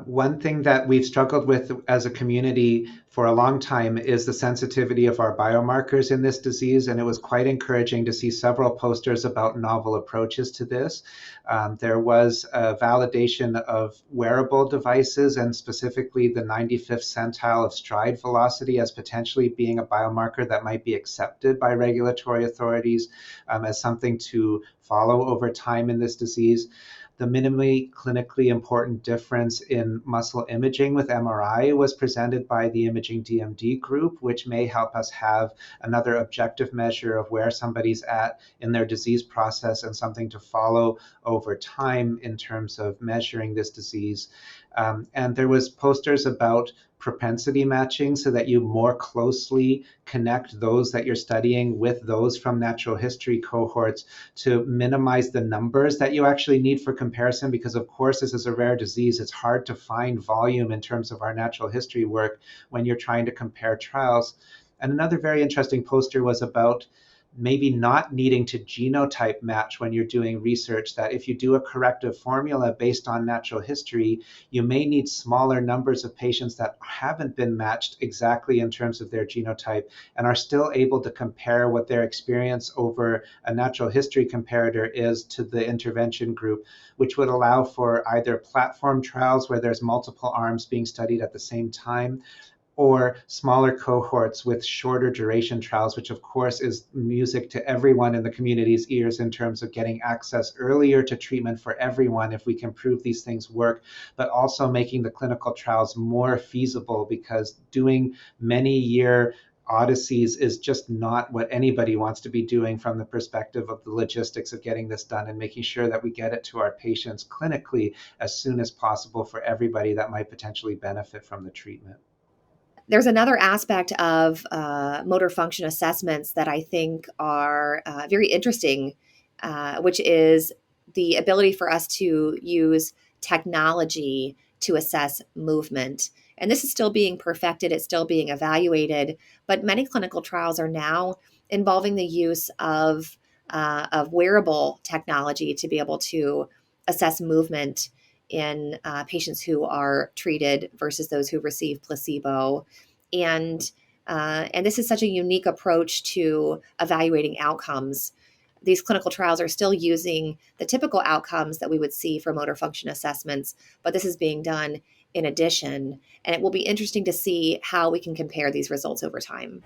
One thing that we've struggled with as a community for a long time is the sensitivity of our biomarkers in this disease, and it was quite encouraging to see several posters about novel approaches to this. There was a validation of wearable devices, and specifically the 95th centile of stride velocity as potentially being a biomarker that might be accepted by regulatory authorities as something to follow over time in this disease. The minimally clinically important difference in muscle imaging with MRI was presented by the Imaging DMD group, which may help us have another objective measure of where somebody's at in their disease process and something to follow over time in terms of measuring this disease. And there was posters about propensity matching so that you more closely connect those that you're studying with those from natural history cohorts to minimize the numbers that you actually need for comparison, because of course this is a rare disease. It's hard to find volume in terms of our natural history work when you're trying to compare trials. And another very interesting poster was about maybe not needing to genotype match when you're doing research, that if you do a corrective formula based on natural history, you may need smaller numbers of patients that haven't been matched exactly in terms of their genotype and are still able to compare what their experience over a natural history comparator is to the intervention group, which would allow for either platform trials where there's multiple arms being studied at the same time, or smaller cohorts with shorter duration trials, which of course is music to everyone in the community's ears in terms of getting access earlier to treatment for everyone if we can prove these things work, but also making the clinical trials more feasible, because doing many-year odysseys is just not what anybody wants to be doing from the perspective of the logistics of getting this done and making sure that we get it to our patients clinically as soon as possible for everybody that might potentially benefit from the treatment. There's another aspect of motor function assessments that I think are very interesting, which is the ability for us to use technology to assess movement. And this is still being perfected, it's still being evaluated, but many clinical trials are now involving the use of wearable technology to be able to assess movement in patients who are treated versus those who receive placebo. And this is such a unique approach to evaluating outcomes. These clinical trials are still using the typical outcomes that we would see for motor function assessments, but this is being done in addition. And it will be interesting to see how we can compare these results over time.